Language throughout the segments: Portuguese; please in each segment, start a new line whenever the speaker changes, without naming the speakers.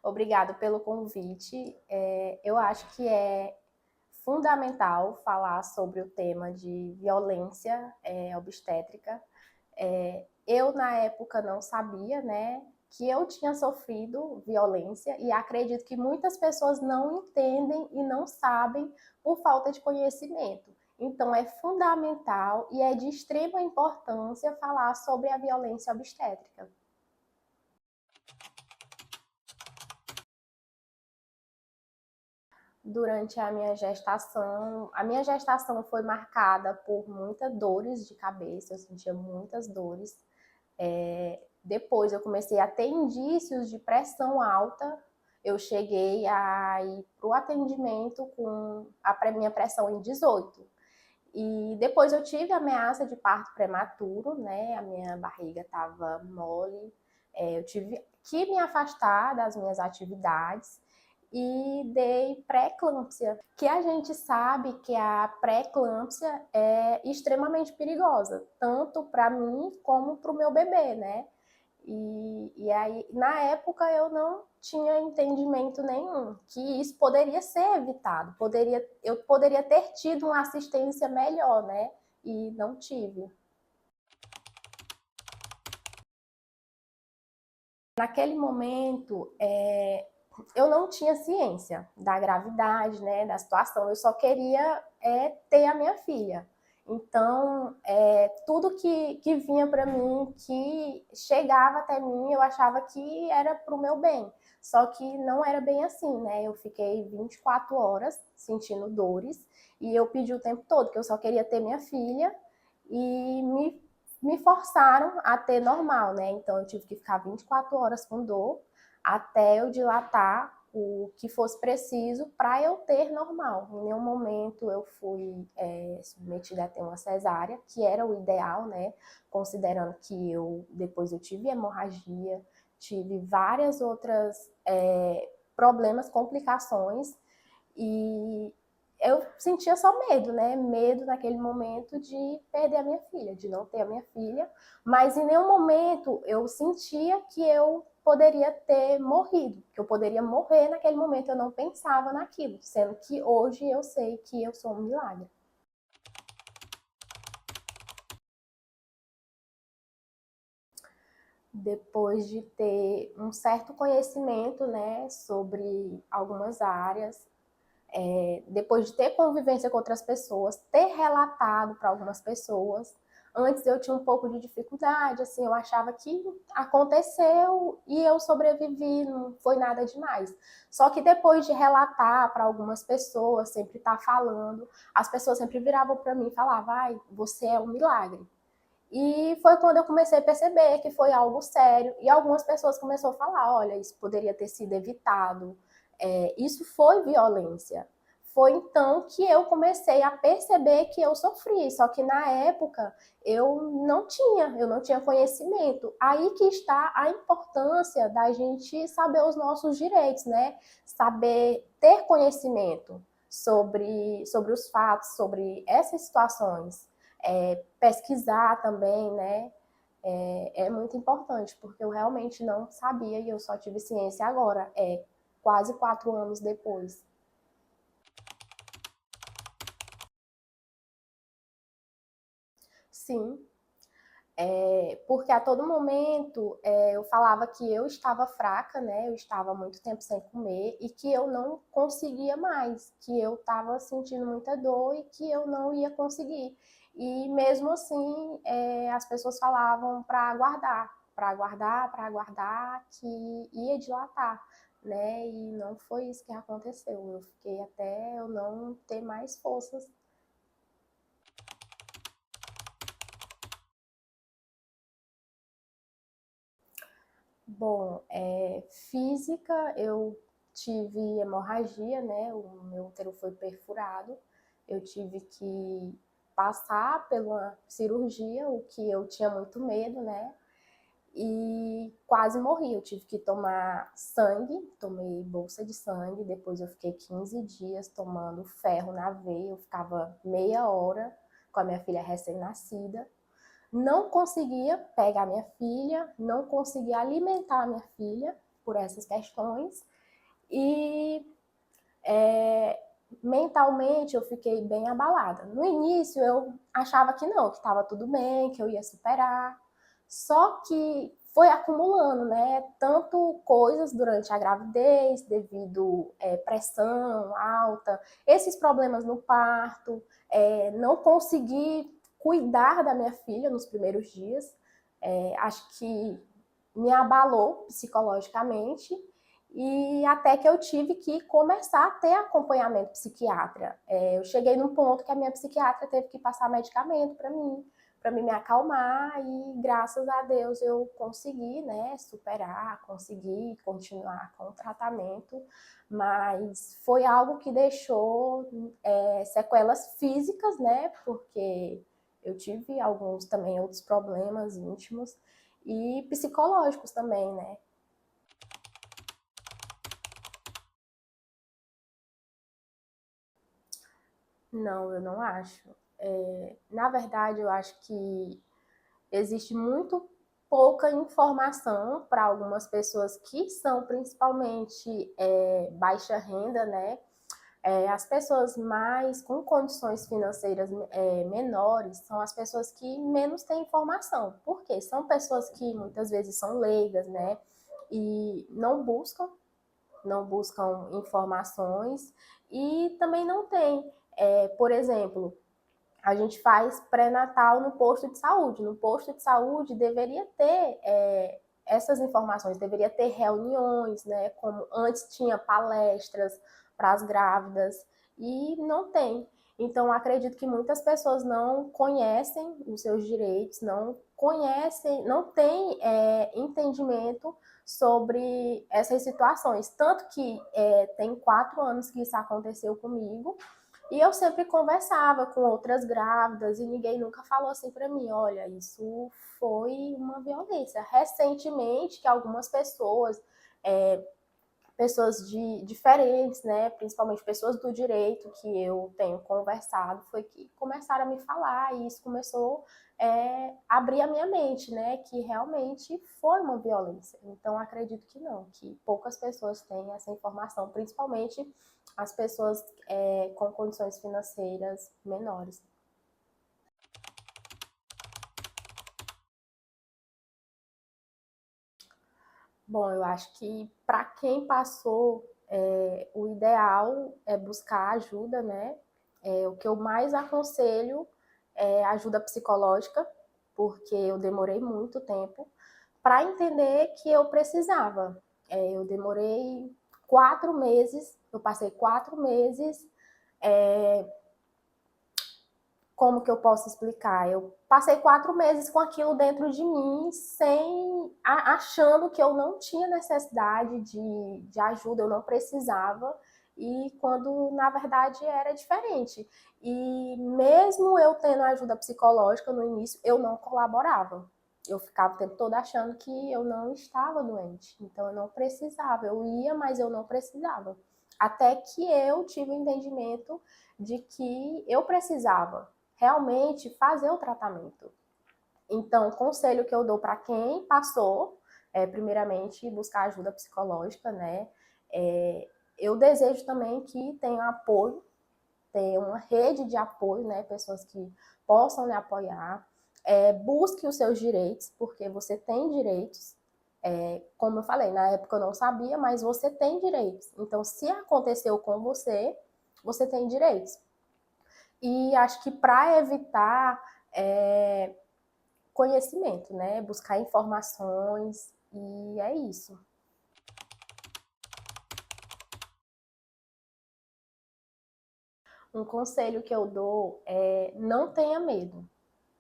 Obrigado pelo convite. Eu acho que é fundamental falar sobre o tema de violência obstétrica. Eu, na época, não sabia, né, que eu tinha sofrido violência e acredito que muitas pessoas não entendem e não sabem por falta de conhecimento. Então, é fundamental e é de extrema importância falar sobre a violência obstétrica. Durante a minha gestação foi marcada por muitas dores de cabeça, eu sentia muitas dores. Depois eu comecei a ter indícios de pressão alta, eu cheguei a ir para o atendimento com a minha pressão em 18. E depois eu tive ameaça de parto prematuro, né? A minha barriga estava mole, eu tive que me afastar das minhas atividades e dei pré-eclâmpsia, que a gente sabe que a pré-eclâmpsia é extremamente perigosa, tanto para mim como para o meu bebê, né? E aí, na época, eu não tinha entendimento nenhum que isso poderia ser evitado, eu poderia ter tido uma assistência melhor, né? E não tive. Naquele momento, eu não tinha ciência da gravidade, né, da situação. Eu só queria ter a minha filha. Então, tudo que vinha para mim, que chegava até mim, eu achava que era para o meu bem. Só que não era bem assim, né? Eu fiquei 24 horas sentindo dores e eu pedi o tempo todo que eu só queria ter minha filha e me forçaram a ter normal, né? Então eu tive que ficar 24 horas com dor até eu dilatar o que fosse preciso para eu ter normal. Em nenhum momento eu fui submetida a ter uma cesárea, que era o ideal, né? Considerando que depois eu tive hemorragia, tive várias outras problemas, complicações, e eu sentia só medo, né? Medo naquele momento de perder a minha filha, de não ter a minha filha, mas em nenhum momento eu sentia que eu poderia ter morrido, que eu poderia morrer naquele momento, eu não pensava naquilo, sendo que hoje eu sei que eu sou um milagre. Depois de ter um certo conhecimento, né, sobre algumas áreas, depois de ter convivência com outras pessoas, ter relatado para algumas pessoas. Antes eu tinha um pouco de dificuldade, assim, eu achava que aconteceu e eu sobrevivi, não foi nada demais. Só que depois de relatar para algumas pessoas, sempre estar falando, as pessoas sempre viravam para mim e falavam, vai, você é um milagre. E foi quando eu comecei a perceber que foi algo sério. E algumas pessoas começaram a falar, olha, isso poderia ter sido evitado. Isso foi violência. Foi então que eu comecei a perceber que eu sofri. Só que na época eu não tinha conhecimento. Aí que está a importância da gente saber os nossos direitos, né? Saber ter conhecimento sobre os fatos, sobre essas situações, pesquisar também, né? É muito importante, porque eu realmente não sabia e eu só tive ciência agora, quase 4 anos depois. Sim, porque a todo momento eu falava que eu estava fraca, né? Eu estava muito tempo sem comer e que eu não conseguia mais, que eu estava sentindo muita dor e que eu não ia conseguir. E mesmo assim, as pessoas falavam para aguardar, para aguardar, para aguardar, que ia dilatar, né? E não foi isso que aconteceu. Eu fiquei até eu não ter mais forças. Bom, física, eu tive hemorragia, né? O meu útero foi perfurado. Eu tive que passar pela cirurgia, o que eu tinha muito medo, né? E quase morri. Eu tive que tomar sangue, tomei bolsa de sangue. Depois eu fiquei 15 dias tomando ferro na veia. Eu ficava meia hora com a minha filha recém-nascida. Não conseguia pegar minha filha, não conseguia alimentar a minha filha, por essas questões. E mentalmente eu fiquei bem abalada. No início eu achava que não, que estava tudo bem, que eu ia superar. Só que foi acumulando, né? Tanto coisas durante a gravidez, devido pressão alta, esses problemas no parto, não consegui cuidar da minha filha nos primeiros dias. Acho que me abalou psicologicamente e até que eu tive que começar a ter acompanhamento psiquiatra. Eu cheguei num ponto que a minha psiquiatra teve que passar medicamento para mim me acalmar e graças a Deus eu consegui, né, superar, consegui continuar com o tratamento, mas foi algo que deixou sequelas físicas, né, porque eu tive alguns também outros problemas íntimos e psicológicos também, né. Não, eu não acho. Na verdade, eu acho que existe muito pouca informação para algumas pessoas que são principalmente baixa renda, né? As pessoas mais com condições financeiras menores são as pessoas que menos têm informação. Por quê? São pessoas que muitas vezes são leigas, né? E não buscam informações e também não tem. Por exemplo, a gente faz pré-natal no posto de saúde. No posto de saúde deveria ter essas informações, deveria ter reuniões, né? Como antes tinha palestras para as grávidas e não tem. Então, acredito que muitas pessoas não conhecem os seus direitos, não conhecem, não têm entendimento sobre essas situações. Tanto que tem 4 anos que isso aconteceu comigo e eu sempre conversava com outras grávidas e ninguém nunca falou assim para mim, olha, isso foi uma violência. Recentemente, que algumas pessoas, pessoas diferentes, né, principalmente pessoas do direito que eu tenho conversado, foi que começaram a me falar e isso começou a abrir a minha mente, né, que realmente foi uma violência. Então, acredito que não, que poucas pessoas têm essa informação, principalmente as pessoas com condições financeiras menores. Bom, eu acho que para quem passou, o ideal é buscar ajuda, né? O que eu mais aconselho é ajuda psicológica, porque eu demorei muito tempo para entender que eu precisava. Eu demorei 4 meses, eu passei 4 meses como que eu posso explicar? Eu passei 4 meses com aquilo dentro de mim, achando que eu não tinha necessidade de ajuda, eu não precisava, e quando na verdade era diferente. E mesmo eu tendo ajuda psicológica no início, eu não colaborava. Eu ficava o tempo todo achando que eu não estava doente, então eu não precisava. Eu ia, mas eu não precisava. Até que eu tive o entendimento de que eu precisava realmente fazer o tratamento. Então, o conselho que eu dou para quem passou, primeiramente, buscar ajuda psicológica, né? Eu desejo também que tenha apoio, tenha uma rede de apoio, né? Pessoas que possam lhe apoiar. Busque os seus direitos, porque você tem direitos. Como eu falei, na época eu não sabia, mas você tem direitos. Então, se aconteceu com você, você tem direitos. E acho que para evitar conhecimento, né? Buscar informações e é isso. Um conselho que eu dou é não tenha medo.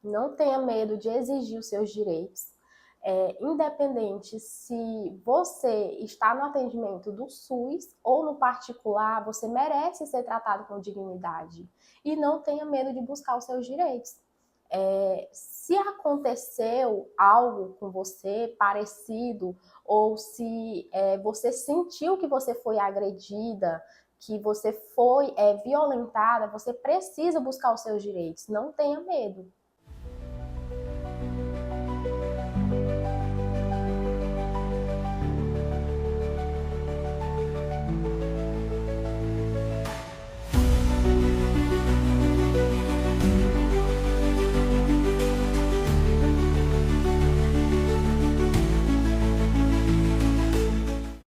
Não tenha medo de exigir os seus direitos. Independente se você está no atendimento do SUS ou no particular, você merece ser tratado com dignidade. E não tenha medo de buscar os seus direitos. Se aconteceu algo com você parecido, ou se você sentiu que você foi agredida, que você foi violentada, você precisa buscar os seus direitos. Não tenha medo.